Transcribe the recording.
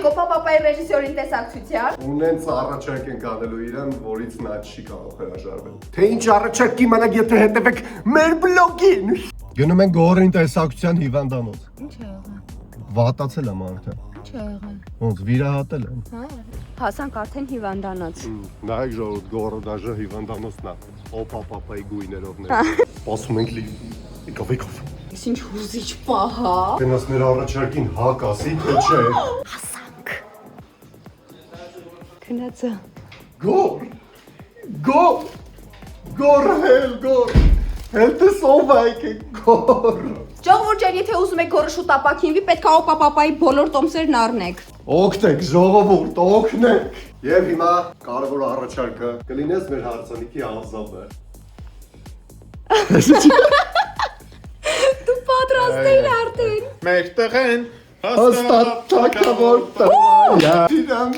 եկո պապայի ռեժիսորին տեսակցության։ Ունենց առաջարկ ենք անելու իրան, որից նա չի կարող հրաժարվել։ Թե ինչ առաջարկ իմանաք, եթե հետևեք մեր բլոգին։ Գնում են Գորին տեսակցության հիվանդանոց։ Ինչ է եղել։ Վատացել է մարդը։ Ինչ է եղել։ Ոնց վիրահատել են։ Հա։ Հասանք արդեն հիվանդանոց։ Նայեք ժողովուրդ, Գորը դաժե հիվանդանոցն է։ Օպա պապայի գույներով ներ։ Սպասում ենք լի։ Եկավ։ Ինչ հուզիչ պահ է։ Գնաս մեր առաջարկին հակ ասի, թե չէ։ Հասանք։ Քնածը։ Գոր, հել սովայք է գոր։ Ժողովուրդ ջան, եթե ուզում եք գորը շուտ ապակինվի, պետք է օպա պապայի բոլոր տոմսերն առնեք։ Օգնեք, ժողովուրդ, օգնեք։ Եվ հիմա կարևոր առաջարկը կլինես մեր հարսանիքի ազատը։ Դու պատրաստ ես արդեն։ Մեր տղեն Հաստատ թակավոր տնայա։ Դիդամ,